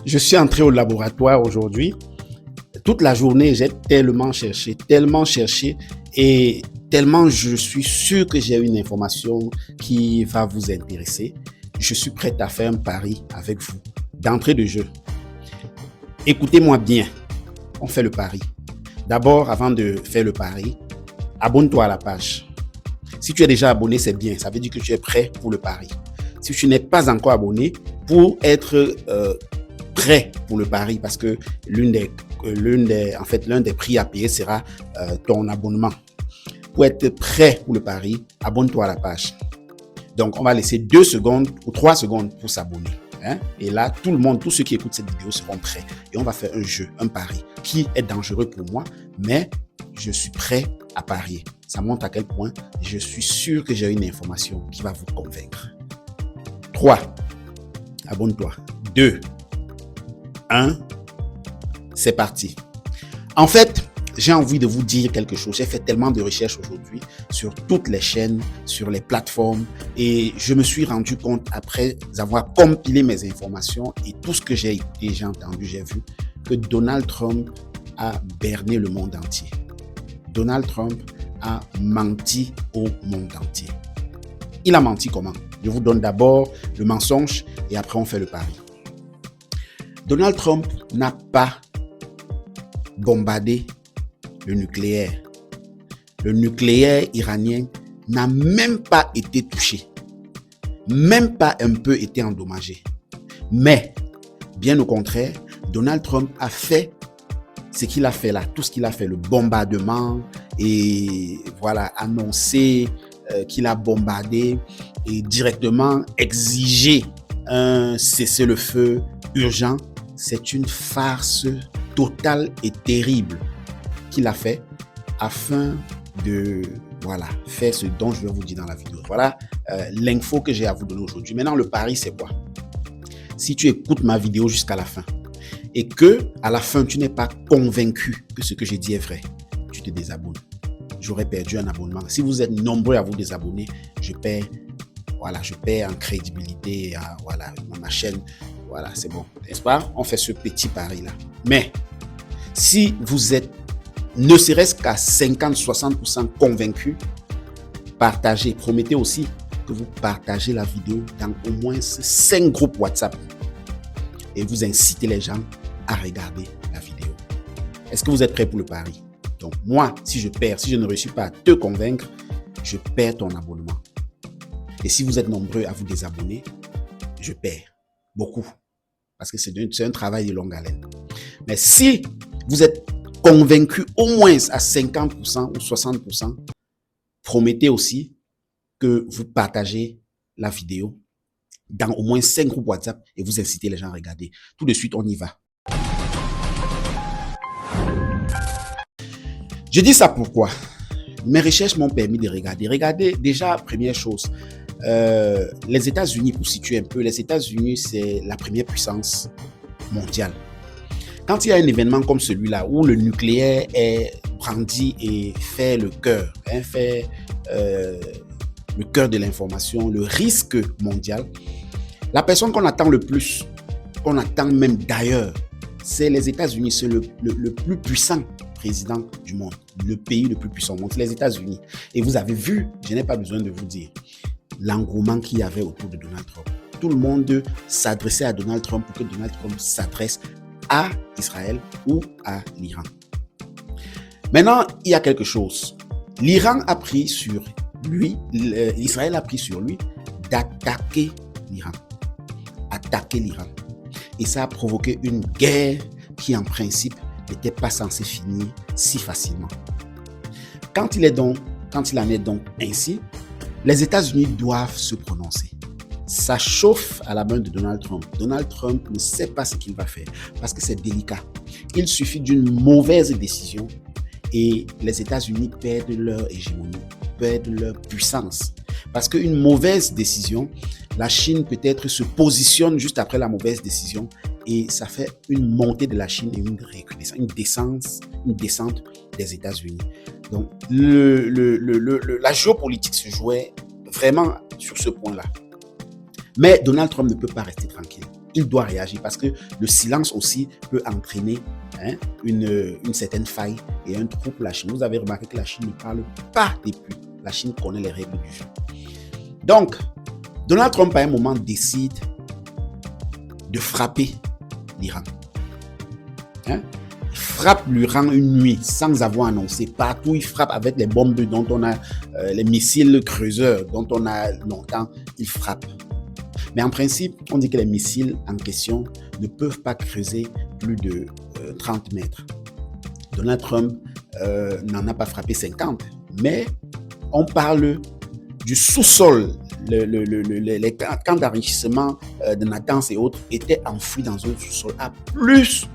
Je suis entré au laboratoire aujourd'hui. Toute la journée, j'ai tellement cherché et tellement je suis sûr que j'ai une information qui va vous intéresser. Je suis prêt à faire un pari avec vous. D'entrée de jeu, écoutez-moi bien, on fait le pari. D'abord, avant de faire le pari, abonne-toi à la page. Si tu es déjà abonné, c'est bien. Ça veut dire que tu es prêt pour le pari. Si tu n'es pas encore abonné, pour être prêt pour le pari, parce que l'un des prix à payer sera ton abonnement. Pour être prêt pour le pari, abonne-toi à la page. Donc, on va laisser 2 secondes ou 3 secondes pour s'abonner. Et là, tout le monde, tous ceux qui écoutent cette vidéo seront prêts. Et on va faire un jeu, un pari, qui est dangereux pour moi, mais je suis prêt à parier. Ça montre à quel point je suis sûr que j'ai une information qui va vous convaincre. 3. Abonne-toi. 2. 1. C'est parti. En fait, j'ai envie de vous dire quelque chose. J'ai fait tellement de recherches aujourd'hui sur toutes les chaînes, sur les plateformes, et je me suis rendu compte, après avoir compilé mes informations et tout ce que j'ai écouté, j'ai entendu, j'ai vu, que Donald Trump a berné le monde entier. Donald Trump a menti au monde entier. Il a menti comment? Je vous donne d'abord le mensonge et après on fait le pari. Donald Trump n'a pas bombardé le nucléaire. Le nucléaire iranien n'a même pas été touché. Même pas un peu été endommagé. Mais, bien au contraire, Donald Trump a fait ce qu'il a fait là, tout ce qu'il a fait, le bombardement et voilà, annoncer qu'il a bombardé et directement exiger un cessez-le-feu urgent. C'est une farce totale et terrible qu'il a fait afin de faire ce dont je vais vous dire dans la vidéo. Voilà l'info que j'ai à vous donner aujourd'hui. Maintenant, le pari, c'est quoi? Si tu écoutes ma vidéo jusqu'à la fin et que à la fin, tu n'es pas convaincu que ce que j'ai dit est vrai, tu te désabonnes. J'aurais perdu un abonnement. Si vous êtes nombreux à vous désabonner, je perds en crédibilité ma chaîne. Voilà, c'est bon, n'est-ce pas? On fait ce petit pari-là. Mais si vous êtes ne serait-ce qu'à 50-60% convaincu, partagez. Promettez aussi que vous partagez la vidéo dans au moins 5 groupes WhatsApp et vous incitez les gens à regarder la vidéo. Est-ce que vous êtes prêts pour le pari? Donc moi, si je perds, si je ne réussis pas à te convaincre, je perds ton abonnement. Et si vous êtes nombreux à vous désabonner, je perds beaucoup. Parce que c'est un travail de longue haleine. Mais si vous êtes convaincu au moins à 50% ou 60%, promettez aussi que vous partagez la vidéo dans au moins 5 groupes WhatsApp et vous incitez les gens à regarder. Tout de suite, on y va. Je dis ça pourquoi? Mes recherches m'ont permis de regarder. Regardez déjà, première chose, les États-Unis, pour situer un peu, les États-Unis, c'est la première puissance mondiale. Quand il y a un événement comme celui-là, où le nucléaire est brandi et fait le cœur, fait le cœur de l'information, le risque mondial, la personne qu'on attend le plus, qu'on attend même d'ailleurs, c'est les États-Unis. C'est le plus puissant président du monde, le pays le plus puissant au monde, c'est les États-Unis. Et vous avez vu, je n'ai pas besoin de vous dire, l'engouement qu'il y avait autour de Donald Trump. Tout le monde s'adressait à Donald Trump pour que Donald Trump s'adresse à Israël ou à l'Iran. Maintenant, il y a quelque chose. L'Iran a pris sur lui, Israël a pris sur lui d'attaquer l'Iran. Attaquer l'Iran. Et ça a provoqué une guerre qui, en principe, n'était pas censée finir si facilement. Quand il en est donc ainsi, les États-Unis doivent se prononcer. Ça chauffe à la main de Donald Trump. Donald Trump ne sait pas ce qu'il va faire parce que c'est délicat. Il suffit d'une mauvaise décision et les États-Unis perdent leur hégémonie, perdent leur puissance. Parce qu'une mauvaise décision, la Chine peut-être se positionne juste après la mauvaise décision et ça fait une montée de la Chine et une descente des États-Unis. Donc, la géopolitique se jouait vraiment sur ce point-là. Mais Donald Trump ne peut pas rester tranquille. il doit réagir parce que le silence aussi peut entraîner une certaine faille et un trou pour la Chine. Vous avez remarqué que la Chine ne parle pas des pluies. La Chine connaît les règles du jeu. Donc, Donald Trump, à un moment, décide de frapper l'Iran. Il frappe l'Iran une nuit sans avoir annoncé. Partout, il frappe avec les bombes dont on a, les missiles creuseurs dont on a longtemps, il frappe. Mais en principe, on dit que les missiles en question ne peuvent pas creuser plus de 30 mètres. Donald Trump n'en a pas frappé 50, mais on parle du sous-sol. Les camps d'enrichissement de Natanz et autres étaient enfouis dans un sous-sol à plus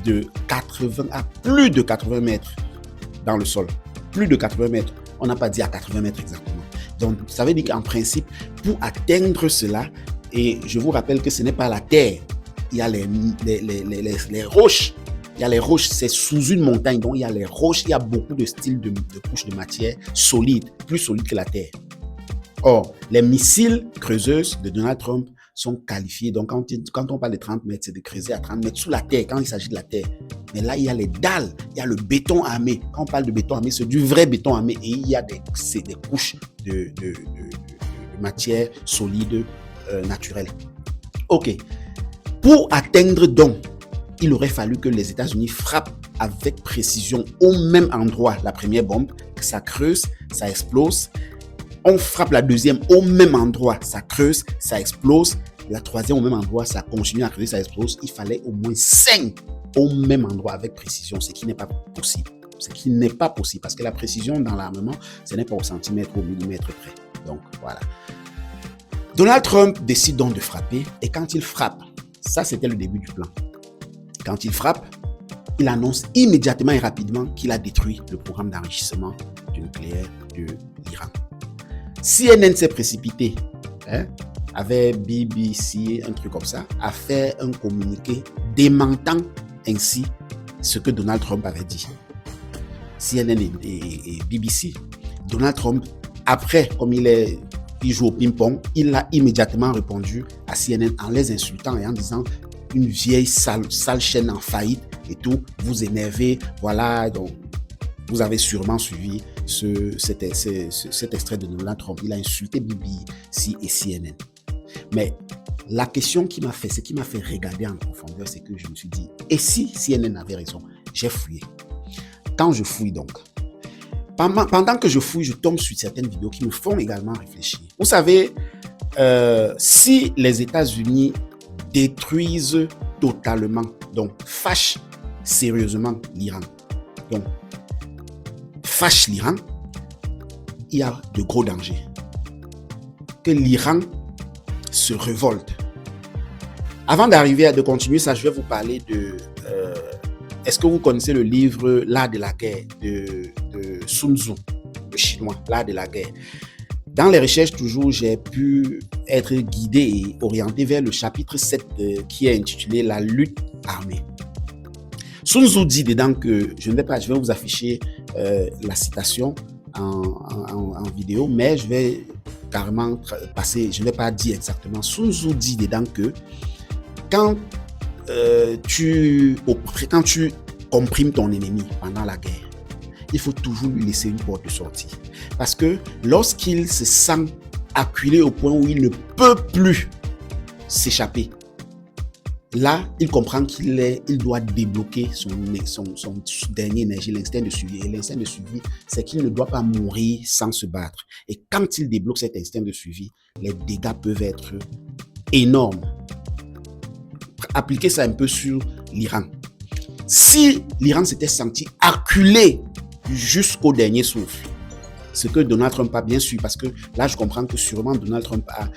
de 80 mètres dans le sol. Plus de 80 mètres. On n'a pas dit à 80 mètres exactement. Donc, ça veut dire qu'en principe, pour atteindre cela, et je vous rappelle que ce n'est pas la terre, il y a les roches. Il y a les roches, c'est sous une montagne, donc il y a les roches, il y a beaucoup de styles de couches de matière solides, plus solides que la terre. Or, les missiles creuseuses de Donald Trump sont qualifiés. Donc, quand on parle de 30 mètres, c'est de creuser à 30 mètres sous la terre, quand il s'agit de la terre. Mais là, il y a les dalles, il y a le béton armé. Quand on parle de béton armé, c'est du vrai béton armé. Et il y a des couches de matière solide naturelle. OK. Pour atteindre donc, il aurait fallu que les États-Unis frappent avec précision au même endroit la première bombe, que ça creuse, ça explose. On frappe la deuxième au même endroit, ça creuse, ça explose. La troisième au même endroit, ça continue à creuser, ça explose. Il fallait au moins 5 au même endroit avec précision, ce qui n'est pas possible. Ce qui n'est pas possible parce que la précision dans l'armement, ce n'est pas au centimètre ou au millimètre près. Donc voilà. Donald Trump décide donc de frapper et quand il frappe, ça c'était le début du plan. Quand il frappe, il annonce immédiatement et rapidement qu'il a détruit le programme d'enrichissement du nucléaire de l'Iran. CNN s'est précipité, avec BBC, un truc comme ça, a fait un communiqué démentant ainsi ce que Donald Trump avait dit. CNN et BBC. Donald Trump, après, comme il joue au ping-pong, il a immédiatement répondu à CNN en les insultant et en disant une vieille sale chaîne en faillite et tout, vous énervez, voilà, donc vous avez sûrement suivi cet extrait de Donald Trump. Il a insulté BBC et CNN. Mais la question qui m'a fait regarder en profondeur, c'est que je me suis dit, et si CNN avait raison? J'ai fouillé. Quand je fouille donc, pendant que je fouille, je tombe sur certaines vidéos qui me font également réfléchir. Vous savez, si les États-Unis détruisent totalement, donc fâchent sérieusement l'Iran, donc fâche l'Iran, il y a de gros dangers. Que l'Iran se révolte. Avant de continuer ça, je vais vous parler de... est-ce que vous connaissez le livre L'art de la guerre de Sun Tzu, le chinois, L'art de la guerre? Dans les recherches, toujours, j'ai pu être guidé et orienté vers le chapitre 7 qui est intitulé La lutte armée. Sun Tzu dit dedans que, je vais vous afficher la citation en vidéo, mais je vais carrément passer, je ne vais pas dire exactement. Sun Tzu dit dedans que quand tu comprimes ton ennemi pendant la guerre, il faut toujours lui laisser une porte de sortie. Parce que lorsqu'il se sent acculé au point où il ne peut plus s'échapper, là, il comprend qu'il doit débloquer son dernier énergie, l'instinct de survie. Et l'instinct de survie, c'est qu'il ne doit pas mourir sans se battre. Et quand il débloque cet instinct de survie, les dégâts peuvent être énormes. Appliquez ça un peu sur l'Iran. Si l'Iran s'était senti acculé jusqu'au dernier souffle, ce que Donald Trump a bien su, parce que là, je comprends que sûrement Donald Trump a,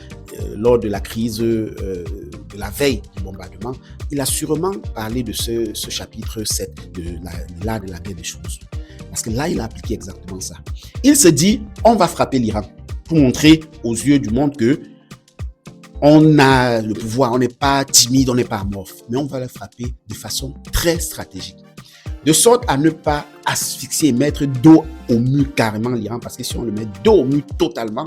lors de la crise de la veille du bombardement, il a sûrement parlé de ce chapitre 7 de l'art de la guerre des choses. Parce que là, il a appliqué exactement ça. Il se dit, on va frapper l'Iran pour montrer aux yeux du monde que on a le pouvoir, on n'est pas timide, on n'est pas amorphe, mais on va le frapper de façon très stratégique. De sorte à ne pas asphyxier et mettre dos au mur carrément l'Iran, parce que si on le met dos au mur totalement,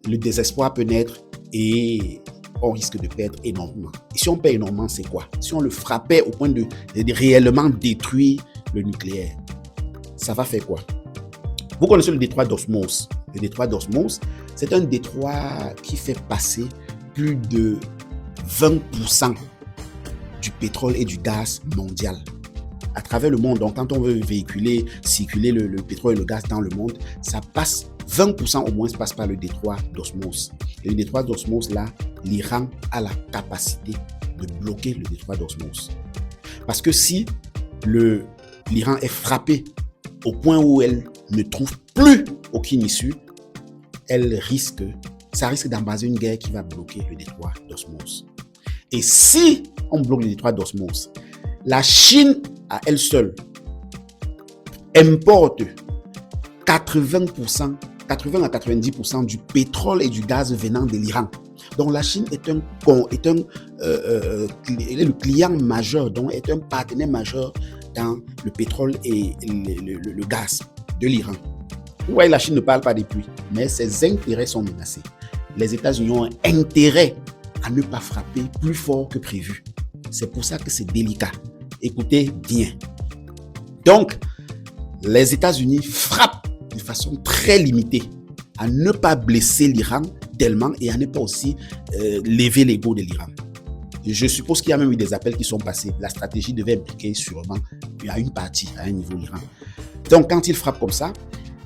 le désespoir peut naître et on risque de perdre énormément. Et si on perd énormément, c'est quoi? Si on le frappait au point de réellement détruire le nucléaire, ça va faire quoi? Vous connaissez le détroit d'Osmose. Le détroit d'Osmose, c'est un détroit qui fait passer plus de 20% du pétrole et du gaz mondial à travers le monde. Donc, quand on veut circuler le pétrole et le gaz dans le monde, ça passe 20% au moins passe par le détroit d'Osmose. Et le détroit d'Osmose, là, l'Iran a la capacité de bloquer le détroit d'Osmose. Parce que si l'Iran est frappé au point où elle ne trouve plus aucune issue, ça risque d'embraser une guerre qui va bloquer le détroit d'Osmose. Et si on bloque le détroit d'Osmose, la Chine à elle seule importe 80 à 90% du pétrole et du gaz venant de l'Iran. Donc la Chine est le client majeur, donc est un partenaire majeur dans le pétrole et le gaz de l'Iran. Vous voyez, la Chine ne parle pas des pluies, mais ses intérêts sont menacés. Les États-Unis ont intérêt à ne pas frapper plus fort que prévu. C'est pour ça que c'est délicat. Écoutez bien. Donc, les États-Unis frappent de façon très limitée à ne pas blesser l'Iran tellement et à ne pas aussi lever l'ego de l'Iran. Je suppose qu'il y a même eu des appels qui sont passés. La stratégie devait impliquer sûrement à une partie, à un niveau l'Iran. Donc, quand ils frappent comme ça,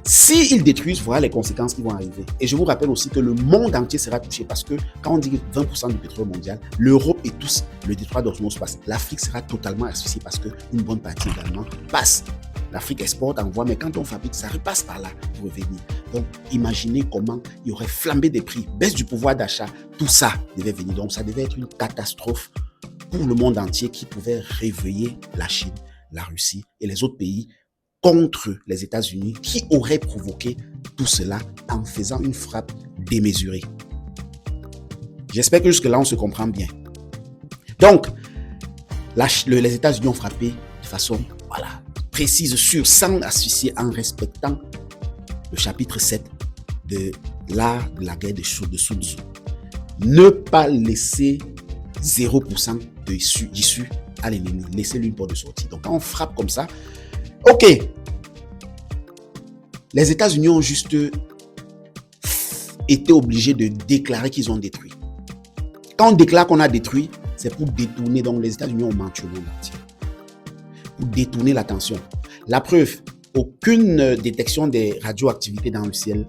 s'ils détruisent, voilà les conséquences qui vont arriver. Et je vous rappelle aussi que le monde entier sera touché parce que quand on dit 20% du pétrole mondial, l'Europe et tous, le détroit d'Osmose passe. L'Afrique sera totalement associée parce qu'une bonne partie également passe. L'Afrique exporte, envoie, mais quand on fabrique, ça repasse par là pour revenir. Donc, imaginez comment il y aurait flambé des prix, baisse du pouvoir d'achat, tout ça devait venir. Donc, ça devait être une catastrophe pour le monde entier qui pouvait réveiller la Chine, la Russie et les autres pays contre les États-Unis qui auraient provoqué tout cela en faisant une frappe démesurée. J'espère que jusque-là, on se comprend bien. Donc, les États-Unis ont frappé de façon précise, sûre, sans asphyxier, en respectant le chapitre 7 de l'art de la guerre de Sun Tzu. Ne pas laisser 0% d'issue à l'ennemi. Laissez-lui une porte de sortie. Donc, quand on frappe comme ça, ok, les États-Unis ont juste été obligés de déclarer qu'ils ont détruit. Quand on déclare qu'on a détruit, c'est pour détourner. Donc, les États-Unis ont menti au monde entier. Pour détourner l'attention. La preuve, aucune détection des radioactivités dans le ciel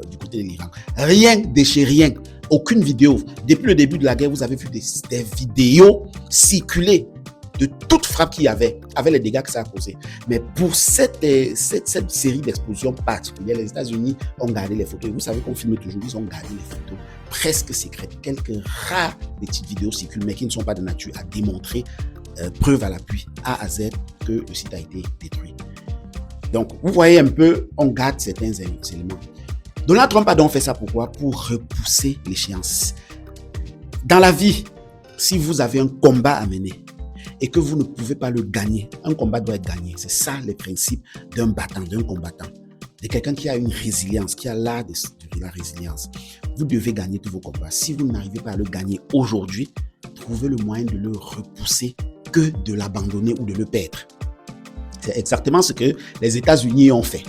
du côté de l'Iran. Rien de chez rien. Aucune vidéo. Depuis le début de la guerre, vous avez vu des vidéos circuler de toute frappe qu'il y avait, avec les dégâts que ça a causé. Mais pour cette série d'explosions particulières, les États-Unis ont gardé les photos. Et vous savez qu'on filme toujours, ils ont gardé les photos presque secrètes. Quelques rares petites vidéos circulent, mais qui ne sont pas de nature à démontrer, preuve à l'appui, A à Z, que le site a été détruit. Donc, vous voyez un peu, on garde certains éléments. Donald Trump a donc fait ça pourquoi? Pour repousser l'échéance. Dans la vie, si vous avez un combat à mener, et que vous ne pouvez pas le gagner. Un combat doit être gagné. C'est ça les principes d'un battant, d'un combattant. De quelqu'un qui a une résilience, qui a l'art de la résilience. Vous devez gagner tous vos combats. Si vous n'arrivez pas à le gagner aujourd'hui, trouvez le moyen de le repousser que de l'abandonner ou de le perdre. C'est exactement ce que les États-Unis ont fait.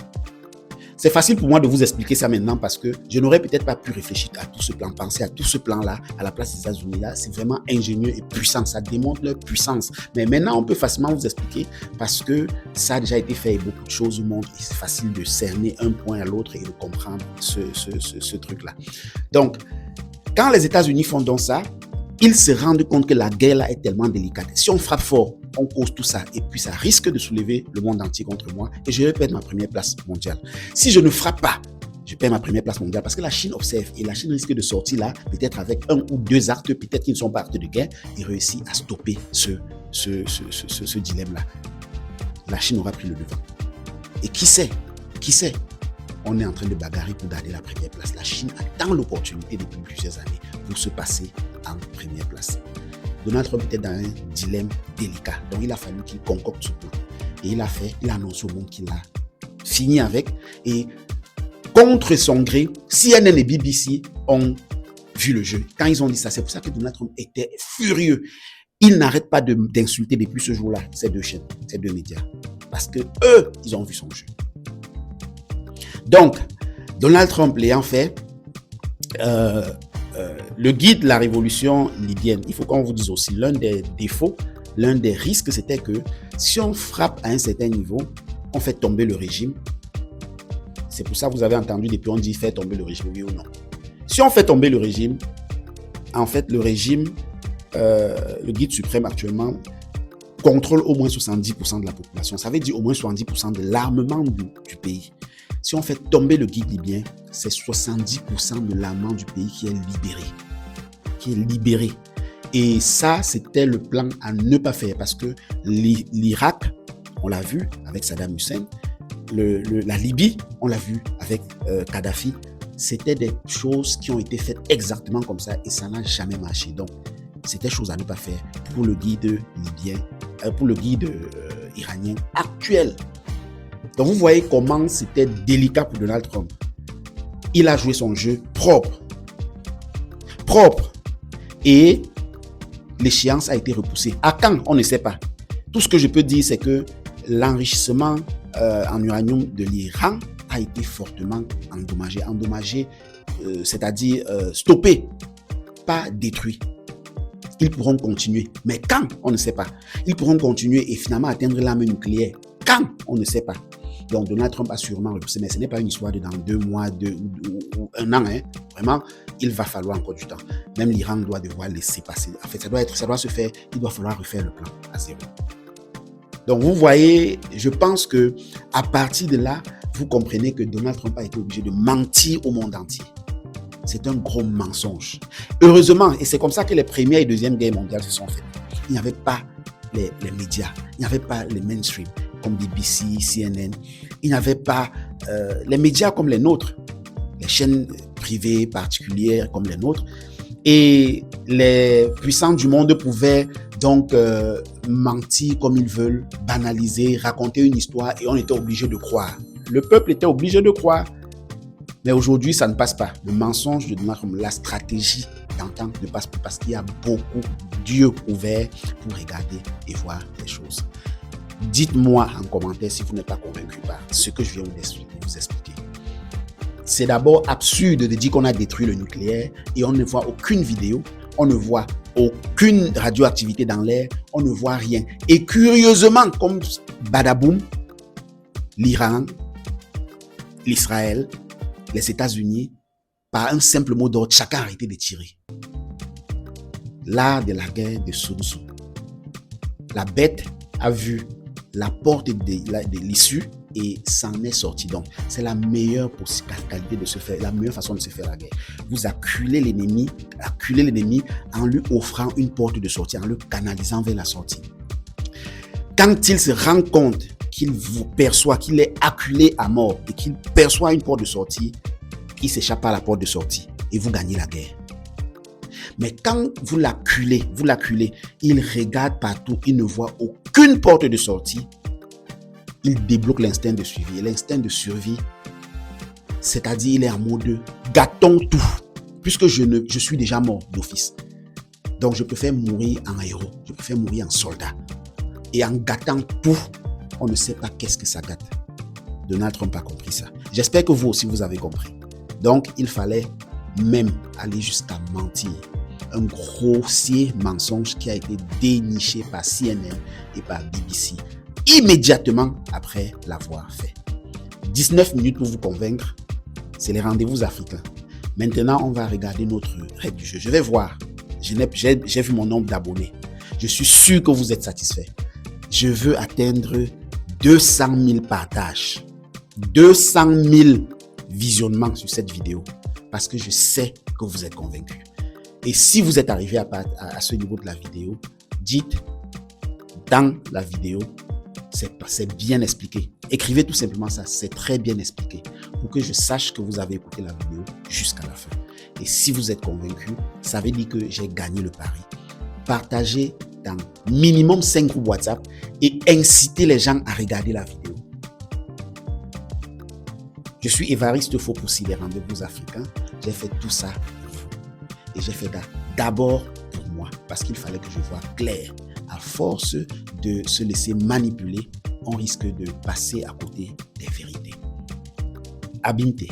C'est facile pour moi de vous expliquer ça maintenant parce que je n'aurais peut-être pas pu réfléchir à tout ce plan, penser à tout ce plan-là, à la place des États-Unis-là. C'est vraiment ingénieux et puissant. Ça démontre leur puissance. Mais maintenant, on peut facilement vous expliquer parce que ça a déjà été fait et beaucoup de choses montrent. Et c'est facile de cerner un point à l'autre et de comprendre ce truc-là. Donc, quand les États-Unis font donc ça, ils se rendent compte que la guerre là est tellement délicate. Si on frappe fort, on cause tout ça et puis ça risque de soulever le monde entier contre moi et je vais perdre ma première place mondiale. Si je ne frappe pas, je perds ma première place mondiale parce que la Chine observe et la Chine risque de sortir là, peut-être avec un ou deux actes, peut-être qui ne sont pas actes de guerre, et réussit à stopper ce dilemme-là. La Chine aura pris le devant. Et qui sait, on est en train de bagarrer pour garder la première place. La Chine attend l'opportunité depuis plusieurs années pour se passer en première place. Donald Trump était dans un dilemme délicat. Donc, il a fallu qu'il concocte ce plan. Et il a annoncé au monde qu'il a fini avec. Et contre son gré, CNN et BBC ont vu le jeu. Quand ils ont dit ça, c'est pour ça que Donald Trump était furieux. Il n'arrête pas d'insulter depuis ce jour-là ces deux chaînes, ces deux médias. Parce que eux, ils ont vu son jeu. Donc, Donald Trump l'ayant fait, le guide de la révolution libyenne, il faut qu'on vous dise aussi, l'un des défauts, l'un des risques, c'était que si on frappe à un certain niveau, on fait tomber le régime. C'est pour ça que vous avez entendu depuis on dit faire tomber le régime, oui ou non. Si on fait tomber le régime, en fait, le régime, le guide suprême actuellement, contrôle au moins 70% de la population. Ça veut dire au moins 70% de l'armement du pays. Si on fait tomber le guide libyen, c'est 70% de l'armement du pays qui est libéré. Et ça, c'était le plan à ne pas faire parce que l'Irak, on l'a vu avec Saddam Hussein, la Libye, on l'a vu avec Kadhafi. C'était des choses qui ont été faites exactement comme ça et ça n'a jamais marché. Donc, c'était chose à ne pas faire pour le guide libyen, pour le guide iranien actuel. Donc, vous voyez comment c'était délicat pour Donald Trump. Il a joué son jeu propre. Et l'échéance a été repoussée. À quand? On ne sait pas. Tout ce que je peux dire, c'est que l'enrichissement en uranium de l'Iran a été fortement endommagé, c'est-à-dire stoppé, pas détruit. Ils pourront continuer. Mais quand? On ne sait pas. Ils pourront continuer et finalement atteindre l'arme nucléaire. Quand? On ne sait pas. Donc Donald Trump a sûrement repoussé, mais ce n'est pas une histoire de dans 2 mois, ou 1 an. Hein. Vraiment, il va falloir encore du temps. Même l'Iran doit devoir laisser passer. En fait, ça doit se faire. Il doit falloir refaire le plan à zéro. Donc vous voyez, je pense que à partir de là, vous comprenez que Donald Trump a été obligé de mentir au monde entier. C'est un gros mensonge. Heureusement, et c'est comme ça que les premières et deuxièmes guerres mondiales se sont faites. Il n'y avait pas les médias, il n'y avait pas les mainstream comme BBC, CNN, il n'y avait pas les médias comme les nôtres, les chaînes privées particulières comme les nôtres, et les puissants du monde pouvaient donc mentir comme ils veulent, banaliser, raconter une histoire et on était obligé de croire. Le peuple était obligé de croire. Mais aujourd'hui, ça ne passe pas. Le mensonge de Donald Trump, la stratégie d'antan ne passe pas parce qu'il y a beaucoup d'yeux ouverts pour regarder et voir les choses. Dites-moi en commentaire si vous n'êtes pas convaincu par ce que je viens de vous expliquer. C'est d'abord absurde de dire qu'on a détruit le nucléaire et on ne voit aucune vidéo, on ne voit aucune radioactivité dans l'air, on ne voit rien. Et curieusement, comme badaboum, l'Iran, l'Israël, les États-Unis, par un simple mot d'ordre, chacun a arrêté de tirer. L'art de la guerre de Sun Tzu. La bête a vu la porte de l'issue et s'en est sorti. Donc, c'est la meilleure qualité de se faire, la meilleure façon de se faire la guerre. Vous acculez l'ennemi en lui offrant une porte de sortie, en le canalisant vers la sortie. Quand il se rend compte qu'il vous perçoit, qu'il est acculé à mort et qu'il perçoit une porte de sortie, il s'échappe à la porte de sortie et vous gagnez la guerre. Mais quand vous l'acculez, il regarde partout, il ne voit aucune porte de sortie, il débloque l'instinct de survie. Et l'instinct de survie, c'est-à-dire il est en mode gâtons tout, puisque je suis déjà mort d'office. Donc je préfère mourir en héros, je préfère mourir en soldat. Et en gâtant tout, on ne sait pas qu'est-ce que ça gâte. Donald Trump a compris ça. J'espère que vous aussi, vous avez compris. Donc, il fallait même aller jusqu'à mentir. Un grossier mensonge qui a été déniché par CNN et par BBC immédiatement après l'avoir fait. 19 minutes pour vous convaincre, c'est les rendez-vous africains. Maintenant, on va regarder notre règle du jeu. Je vais voir. J'ai vu mon nombre d'abonnés. Je suis sûr que vous êtes satisfait. Je veux atteindre 200 000 partages, 200 000 visionnements sur cette vidéo parce que je sais que vous êtes convaincus. Et si vous êtes arrivé à ce niveau de la vidéo, dites dans la vidéo, c'est bien expliqué. Écrivez tout simplement ça, c'est très bien expliqué pour que je sache que vous avez écouté la vidéo jusqu'à la fin. Et si vous êtes convaincu, ça veut dire que j'ai gagné le pari. Partagez dans minimum 5 groupes WhatsApp et incitez les gens à regarder la vidéo. Je suis Évariste Fopoussi des rendez-vous africains. J'ai fait tout ça pour vous. et j'ai fait d'abord pour moi parce qu'il fallait que je voie clair. À force de se laisser manipuler, on risque de passer à côté des vérités. Abinte.